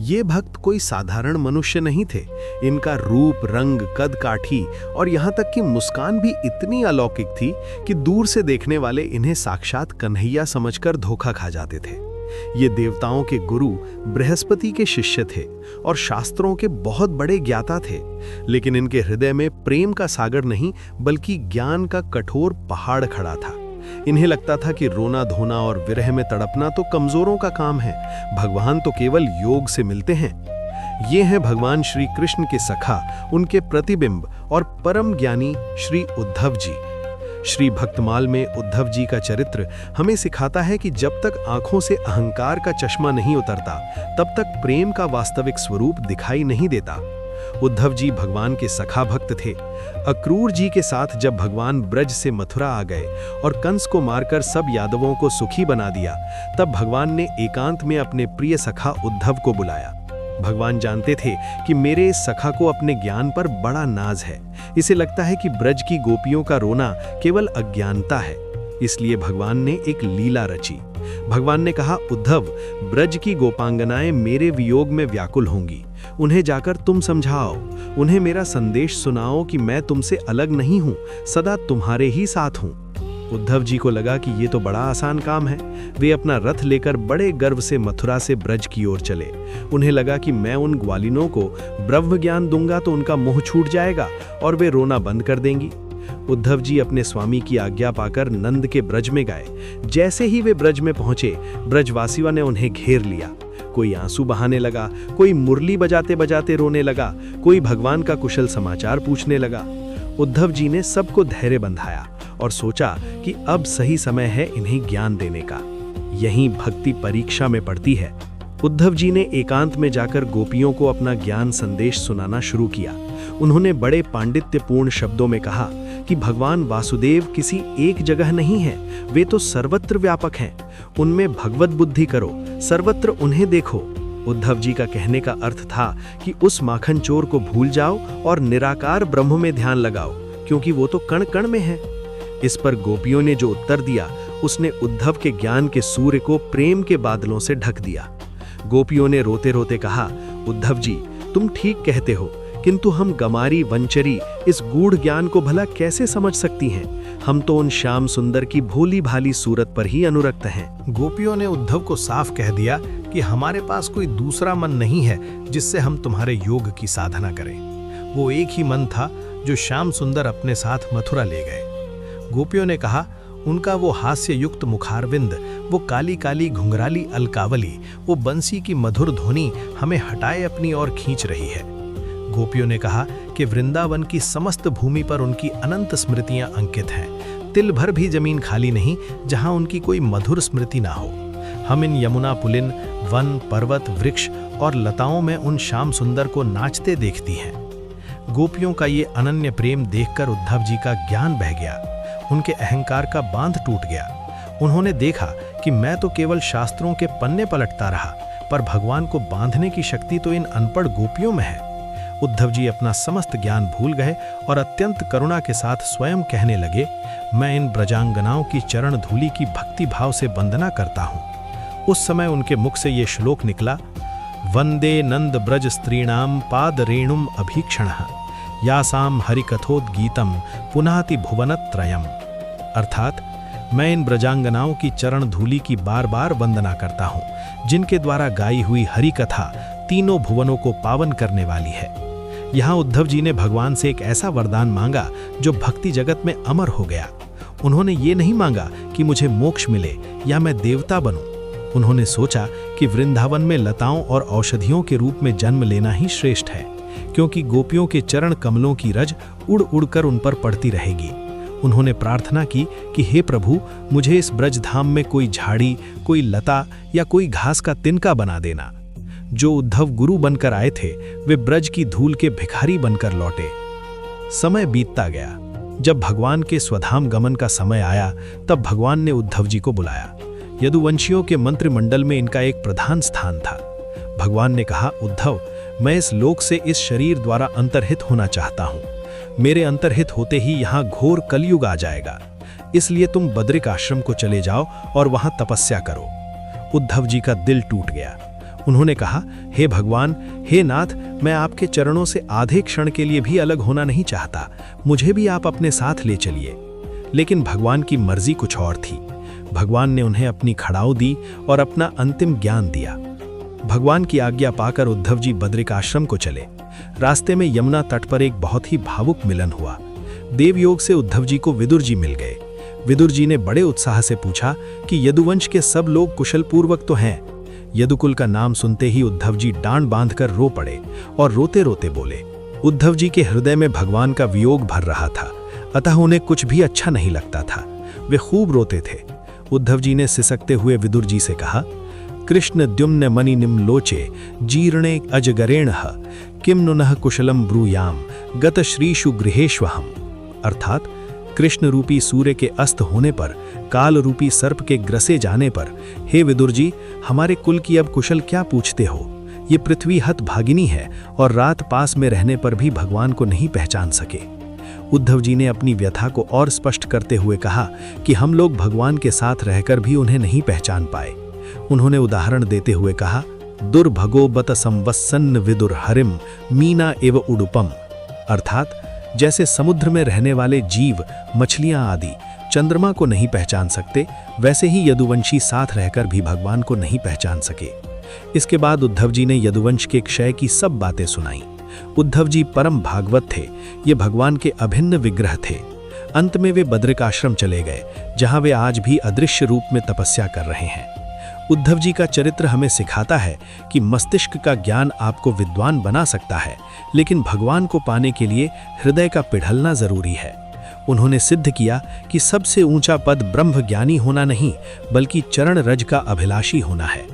ये भक्त कोई साधारण मनुष्य नहीं थे। इनका रूप, रंग, कद काठी और यहाँ तक कि मुस्कान भी इतनी अलौकिक थी कि दूर से देखने वाले इन्हें साक्षात कन्हैया समझकर धोखा खा जाते थे। ये देवताओं के गुरु बृहस्पति के शिष्य थे और शास्त्रों के बहुत बड़े ज्ञाता थे, लेकिन इनके हृदय में प्रेम का सागर नहीं बल्कि ज्ञान का कठोर पहाड़ खड़ा था। इन्हें लगता था कि रोना धोना और विरह में तड़पना तो कमजोरों का काम है, भगवान तो केवल योग से मिलते हैं। ये हैं भगवान श्री कृष्ण के सखा, उनके प्रतिबिंब और परम ज्ञानी श्री उद्धव जी। श्री भक्तमाल में उद्धव जी का चरित्र हमें सिखाता है कि जब तक आंखों से अहंकार का चश्मा नहीं उतरता, तब तक प्रेम का वास्तविक स्वरूप दिखाई नहीं देता। उद्धव जी भगवान के सखा भक्त थे। अक्रूर जी के साथ जब भगवान ब्रज से मथुरा आ गए और कंस को मारकर सब यादवों को सुखी बना दिया, तब भगवान ने एकांत में अपने प्रिय सखा उद्धव को बुलाया। भगवान जानते थे कि मेरे इस सखा को अपने ज्ञान पर बड़ा नाज है। इसे लगता है कि ब्रज की गोपियों का रोना केवल अज्ञानता है, इसलिए भगवान ने एक लीला रची। भगवान ने कहा, उद्धव, ब्रज की गोपांगनाएं मेरे वियोग में व्याकुल होंगी। उन्हें जाकर तुम समझाओ, उन्हें मेरा संदेश सुनाओ कि मैं तुमसे अलग नहीं हूं, सदा तुम्हारे ही साथ हूं। उद्धव जी को लगा कि ये तो बड़ा आसान काम है। वे अपना रथ लेकर बड़े गर्व से मथुरा से ब्रज की ओर चले। उन्हें लगा कि मैं उन ग्वालिनों को ब्रह्म ज्ञान दूंगा तो उनका मोह छूट जाएगा और वे रोना बंद कर देंगी। उद्धव जी अपने स्वामी की आज्ञा पाकर नंद के ब्रज में गए। जैसे ही वे ब्रज में पहुंचे, ब्रजवासियों ने उन्हें घेर लिया। कोई आंसू बहाने लगा, कोई मुरली बजाते बजाते रोने लगा, कोई भगवान का कुशल समाचार पूछने लगा। उद्धव जी ने सबको धैर्य बंधाया और सोचा कि अब सही समय है इन्हें ज्ञान देने का। यहीं भक्ति परीक्षा में पड़ती है। उद्धव जी ने एकांत में जाकर गोपियों को अपना ज्ञान संदेश सुनाना शुरू किया। उन्होंने बड़े पांडित्यपूर्ण शब्दों में कहा कि भगवान वासुदेव किसी एक जगह नहीं है, वे तो सर्वत्र व्यापक हैं। उनमें भगवत बुद्धि करो, सर्वत्र उन्हें देखो। उद्धव जी का कहने का अर्थ था कि उस माखन चोर को भूल जाओ और निराकार ब्रह्म में ध्यान लगाओ, क्योंकि वो तो कण कण में है। इस पर गोपियों ने जो उत्तर दिया, उसने उद्धव के ज्ञान के सूर्य को प्रेम के बादलों से ढक दिया। गोपियों ने रोते रोते कहा, उद्धव जी, तुम ठीक कहते हो, किंतु हम गमारी वंचरी इस गूढ़ ज्ञान को भला कैसे समझ सकती हैं? हम तो उन श्याम सुंदर की भोली भाली सूरत पर ही अनुरक्त हैं। गोपियों ने उद्धव को साफ कह दिया कि हमारे पास कोई दूसरा मन नहीं है जिससे हम तुम्हारे योग की साधना करें। वो एक ही मन था जो श्याम सुंदर अपने साथ मथुरा ले गए। गोपियों ने कहा, उनका वो हास्य युक्त मुखारविंद, वो काली काली घुंघराली अलकावली, वो बंसी की मधुर ध्वनि हमें हटाए अपनी ओर खींच रही है। गोपियों ने कहा कि वृंदावन की समस्त भूमि पर उनकी अनंत स्मृतियां अंकित हैं। तिल भर भी जमीन खाली नहीं जहां उनकी कोई मधुर स्मृति ना हो। हम इन यमुना पुलिन, वन, पर्वत, वृक्ष और लताओं में उन श्याम सुंदर को नाचते देखती हैं। गोपियों का ये अनन्य प्रेम देखकर उद्धव जी का ज्ञान बह गया। उनके अहंकार का बांध टूट गया। उन्होंने देखा कि मैं तो केवल शास्त्रों के पन्ने पलटता रहा, पर भगवान को बांधने की शक्ति तो इन अनपढ़ गोपियों में है। उद्धव जी अपना समस्त ज्ञान भूल गए और अत्यंत करुणा के साथ स्वयं कहने लगे, मैं इन ब्रजांगनाओं की चरण धूलि की भक्ति भाव से वंदना करता हूँ। उस समय उनके मुख से ये श्लोक निकला, वंदे नंद ब्रज स्त्रीणाम पाद रेणुम अभीक्षणः यासाम हरिकथोद्गीतम पुनाति भुवनत्रयम्। अर्थात मैं इन ब्रजांगनाओं की चरण धूलि की बार बार वंदना करता हूँ, जिनके द्वारा गाई हुई हरि कथा तीनों भुवनों को पावन करने वाली है। यहाँ उद्धव जी ने भगवान से एक ऐसा वरदान मांगा जो भक्ति जगत में अमर हो गया। उन्होंने ये नहीं मांगा कि मुझे मोक्ष मिले या मैं देवता बनूं। उन्होंने सोचा कि वृंदावन में लताओं और औषधियों के रूप में जन्म लेना ही श्रेष्ठ है, क्योंकि गोपियों के चरण कमलों की रज उड़ उड़कर उन पर पड़ती रहेगी। उन्होंने प्रार्थना की कि हे प्रभु, मुझे इस ब्रजधाम में कोई झाड़ी, कोई लता या कोई घास का तिनका बना देना। जो उद्धव गुरु बनकर आए थे, वे ब्रज की धूल के भिखारी बनकर लौटे। समय बीतता गया। जब भगवान के स्वधाम गमन का समय आया, तब भगवान ने उद्धव जी को बुलाया। यदुवंशियों के मंत्रिमंडल में इनका एक प्रधान स्थान था। भगवान ने कहा, उद्धव, मैं इस लोक से इस शरीर द्वारा अंतर्हित होना चाहता हूँ। मेरे अंतर्हित होते ही यहाँ घोर कलयुग आ जाएगा, इसलिए तुम बद्रिक आश्रम को चले जाओ और वहां तपस्या करो। उद्धव जी का दिल टूट गया। उन्होंने कहा, हे भगवान, हे नाथ, मैं आपके चरणों से आधे क्षण के लिए भी अलग होना नहीं चाहता, मुझे भी आप अपने साथ ले चलिए। लेकिन भगवान की मर्जी कुछ और थी। भगवान ने उन्हें अपनी खड़ाऊ दी और अपना अंतिम ज्ञान दिया। भगवान की आज्ञा पाकर उद्धव जी बद्रिक आश्रम को चले। रास्ते में यमुना तट पर एक बहुत ही भावुक मिलन हुआ। देवयोग से उद्धव जी को विदुर जी मिल गए। विदुर जी ने बड़े उत्साह से पूछा कि यदुवंश के सब लोग कुशल पूर्वक तो हैं। यदुकुल का नाम सुनते ही उद्धव जी डांड बांधकर रो पड़े और रोते रोते बोले। उद्धव जी के हृदय में भगवान का वियोग भर रहा था, अतः उन्हें कुछ भी अच्छा नहीं लगता था। वे खूब रोते थे। उद्धव जी ने सिसकते हुए विदुर जी से कहा, कृष्ण द्युम्न मणि निम्लोचे जीर्णे अजगरेण किम नुनः कुशलम ब्रूयाम गत श्रीषु गृहेष्वहम। अर्थात कृष्ण रूपी सूर्य के अस्त होने पर, काल रूपी सर्प के ग्रसे जाने पर, हे विदुर जी, हमारे कुल की अब कुशल क्या पूछते हो? ये पृथ्वी हत भागिनी है और रात पास में रहने पर भी भगवान को नहीं पहचान सके। उद्धव जी ने अपनी व्यथा को और स्पष्ट करते हुए कहा कि हम लोग भगवान के साथ रहकर भी उन्हें नहीं पहचान पाए। उन्होंने उदाहरण देते हुए कहा, दुर्भगो बत संवत्सन्न विदुर हरिम मीना एव उडुपम। अर्थात जैसे समुद्र में रहने वाले जीव, मछलियां आदि चंद्रमा को नहीं पहचान सकते, वैसे ही यदुवंशी साथ रहकर भी भगवान को नहीं पहचान सके। इसके बाद उद्धव जी ने यदुवंश के क्षय की सब बातें सुनाई। उद्धव जी परम भागवत थे, ये भगवान के अभिन्न विग्रह थे। अंत में वे बद्रिक आश्रम चले गए, जहां वे आज भी अदृश्य रूप में तपस्या कर रहे हैं। उद्धव जी का चरित्र हमें सिखाता है कि मस्तिष्क का ज्ञान आपको विद्वान बना सकता है, लेकिन भगवान को पाने के लिए हृदय का पिघलना जरूरी है। उन्होंने सिद्ध किया कि सबसे ऊंचा पद ब्रह्म ज्ञानी होना नहीं, बल्कि चरण रज का अभिलाषी होना है।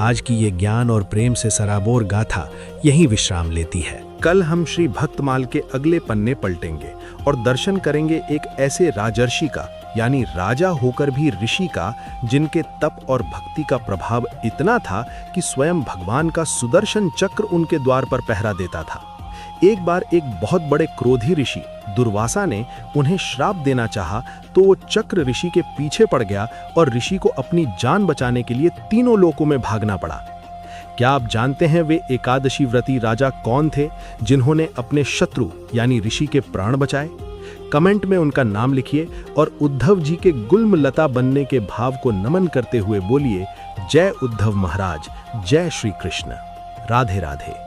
आज की ये ज्ञान और प्रेम से सराबोर गाथा यहीं विश्राम लेती है। कल हम श्री भक्तमाल के अगले पन्ने पलटेंगे और दर्शन करेंगे एक ऐसे राजर्षि का, यानी राजा होकर भी ऋषि का, जिनके तप और भक्ति का प्रभाव इतना था कि स्वयं भगवान का सुदर्शन चक्र उनके द्वार पर पहरा देता था। एक बार एक बहुत बड़े क्रोधी ऋषि दुर्वासा ने उन्हें श्राप देना चाहा, तो वो चक्र ऋषि के पीछे पड़ गया और ऋषि को अपनी जान बचाने के लिए तीनों लोकों में भागना पड़ा। क्या आप जानते हैं वे एकादशी व्रती राजा कौन थे जिन्होंने अपने शत्रु यानी ऋषि के प्राण बचाए? कमेंट में उनका नाम लिखिए और उद्धव जी के गुल्मलता बनने के भाव को नमन करते हुए बोलिए, जय उद्धव महाराज, जय श्री कृष्ण। राधे राधे।